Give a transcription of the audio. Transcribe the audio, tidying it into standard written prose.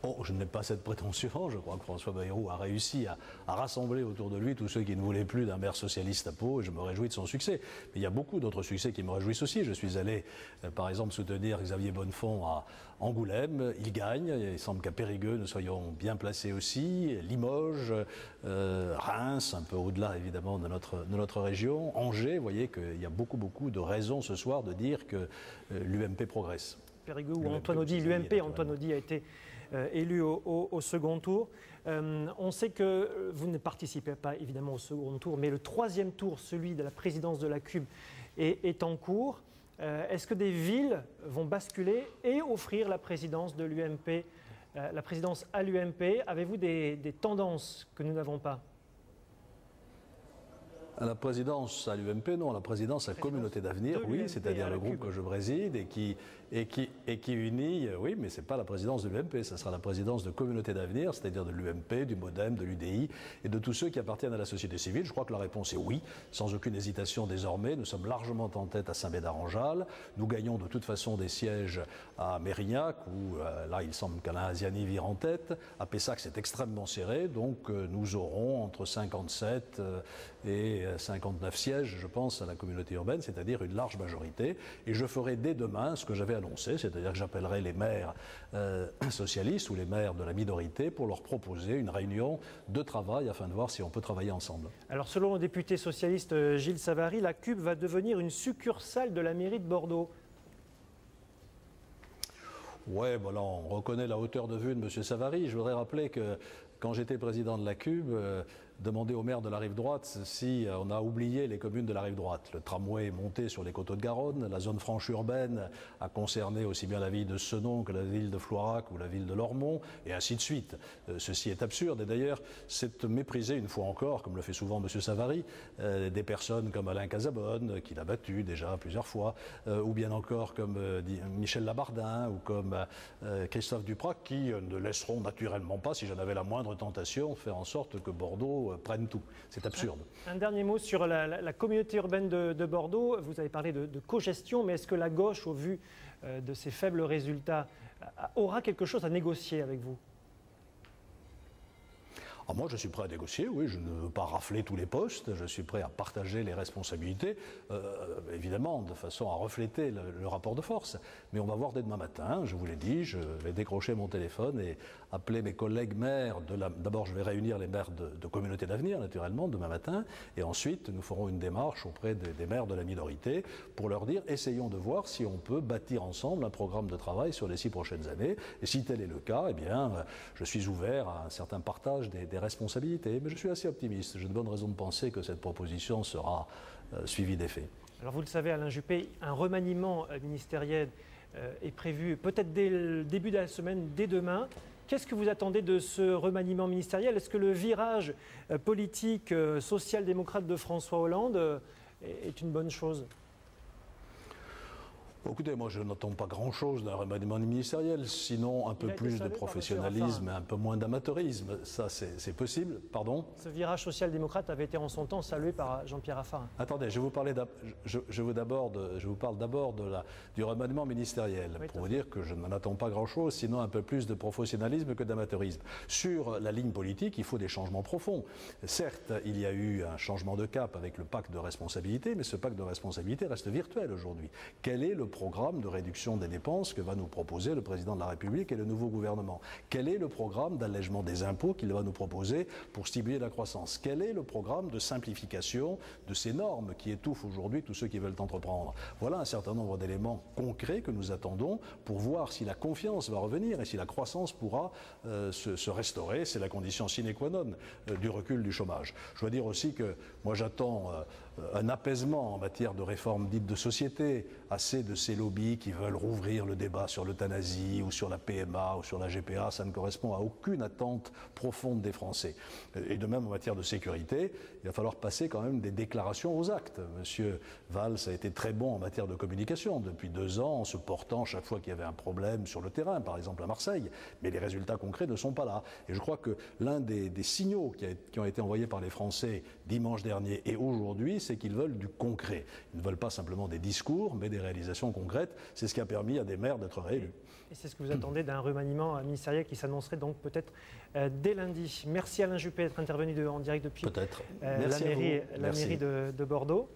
Oh, je n'ai pas cette prétention. Je crois que François Bayrou a réussi à rassembler autour de lui tous ceux qui ne voulaient plus d'un maire socialiste à Pau, et je me réjouis de son succès. Mais il y a beaucoup d'autres succès qui me réjouissent aussi. Je suis allé, par exemple, soutenir Xavier Bonnefond à Angoulême. Il gagne. Il semble qu'à Périgueux, nous soyons bien placés aussi. Limoges, Reims, un peu au-delà, évidemment, de notre région. Angers, vous voyez qu'il y a beaucoup de raisons ce soir de dire que l'UMP progresse. Périgueux où Antoine Audy, l'UMP, Antoine Audy a été élu au second tour. On sait que vous ne participez pas évidemment au second tour, mais le troisième tour, celui de la présidence de la CUB, est en cours. Est-ce que des villes vont basculer et offrir la présidence de l'UMP, la présidence à l'UMP? Avez-vous des tendances que nous n'avons pas? À la présidence à l'UMP, non, à la présidence à Communauté d'Avenir, oui, c'est-à-dire le groupe que je préside et qui unit, oui, mais ce n'est pas la présidence de l'UMP, ça sera la présidence de Communauté d'Avenir, c'est-à-dire de l'UMP, du MoDem, de l'UDI et de tous ceux qui appartiennent à la société civile. Je crois que la réponse est oui, sans aucune hésitation désormais. Nous sommes largement en tête à Saint-Médard-en-Jalles. Nous gagnons de toute façon des sièges à Mérignac, où là il semble qu'Alain Aziani vire en tête. À Pessac, c'est extrêmement serré, donc nous aurons entre 57 et 59 sièges, je pense, à la communauté urbaine, c'est-à-dire une large majorité. Et je ferai dès demain ce que j'avais annoncé, c'est-à-dire que j'appellerai les maires socialistes ou les maires de la minorité pour leur proposer une réunion de travail afin de voir si on peut travailler ensemble. Alors selon le député socialiste Gilles Savary, la CUB va devenir une succursale de la mairie de Bordeaux. Oui, bon là, on reconnaît la hauteur de vue de M. Savary. Je voudrais rappeler que quand j'étais président de la CUB, demander au maire de la Rive-Droite si on a oublié les communes de la Rive-Droite. Le tramway est monté sur les coteaux de Garonne, la zone franche urbaine a concerné aussi bien la ville de Senon que la ville de Floirac ou la ville de Lormont, et ainsi de suite. Ceci est absurde, et d'ailleurs, c'est mépriser une fois encore, comme le fait souvent M. Savary, des personnes comme Alain Casabonne, qui l'a battu déjà plusieurs fois, ou bien encore comme Michel Labardin, ou comme Christophe Duprat, qui ne laisseront naturellement pas, si j'en avais la moindre tentation, faire en sorte que Bordeaux prennent tout. C'est absurde. Un dernier mot sur la communauté urbaine de Bordeaux. Vous avez parlé de cogestion, mais est-ce que la gauche, au vu de ces faibles résultats, aura quelque chose à négocier avec vous? Alors moi, je suis prêt à négocier, oui, je ne veux pas rafler tous les postes, je suis prêt à partager les responsabilités, évidemment, de façon à refléter le rapport de force. Mais on va voir dès demain matin, je vous l'ai dit, je vais décrocher mon téléphone et appeler mes collègues maires d'abord, je vais réunir les maires de Communauté d'Avenir, naturellement, demain matin, et ensuite, nous ferons une démarche auprès des maires de la minorité pour leur dire, essayons de voir si on peut bâtir ensemble un programme de travail sur les 6 prochaines années. Et si tel est le cas, eh bien, je suis ouvert à un certain partage des responsabilités, mais je suis assez optimiste. J'ai de bonnes raisons de penser que cette proposition sera suivie des faits. Alors vous le savez, Alain Juppé, un remaniement ministériel est prévu peut-être dès le début de la semaine, dès demain. Qu'est-ce que vous attendez de ce remaniement ministériel? Est-ce que le virage politique social-démocrate de François Hollande est une bonne chose? Écoutez, moi je n'attends pas grand-chose d'un remaniement ministériel, sinon un peu plus de professionnalisme et un peu moins d'amateurisme. Ça, c'est possible. Pardon? Ce virage social-démocrate avait été en son temps salué par Jean-Pierre Raffarin. Attendez, je vous parle d'abord du remaniement ministériel, oui, pour vous dire que je n'en attends pas grand-chose, sinon un peu plus de professionnalisme que d'amateurisme. Sur la ligne politique, il faut des changements profonds. Certes, il y a eu un changement de cap avec le pacte de responsabilité, mais ce pacte de responsabilité reste virtuel aujourd'hui. Quel est le programme de réduction des dépenses que va nous proposer le président de la République et le nouveau gouvernement? Quel est le programme d'allègement des impôts qu'il va nous proposer pour stimuler la croissance? Quel est le programme de simplification de ces normes qui étouffent aujourd'hui tous ceux qui veulent entreprendre? Voilà un certain nombre d'éléments concrets que nous attendons pour voir si la confiance va revenir et si la croissance pourra se restaurer. C'est la condition sine qua non du recul du chômage. Je dois dire aussi que moi j'attends un apaisement en matière de réforme dite de société, assez de ces lobbies qui veulent rouvrir le débat sur l'euthanasie ou sur la PMA ou sur la GPA. Ça ne correspond à aucune attente profonde des Français. Et de même en matière de sécurité, il va falloir passer quand même des déclarations aux actes. Monsieur Valls a été très bon en matière de communication depuis 2 ans, en se portant chaque fois qu'il y avait un problème sur le terrain, par exemple à Marseille. Mais les résultats concrets ne sont pas là. Et je crois que l'un des signaux qui ont été envoyés par les Français dimanche dernier et aujourd'hui, c'est qu'ils veulent du concret. Ils ne veulent pas simplement des discours, mais des réalisations concrètes. C'est ce qui a permis à des maires d'être réélus. Et c'est ce que vous attendez d'un remaniement ministériel qui s'annoncerait donc peut-être dès lundi. Merci Alain Juppé d'être intervenu en direct depuis la mairie de Bordeaux.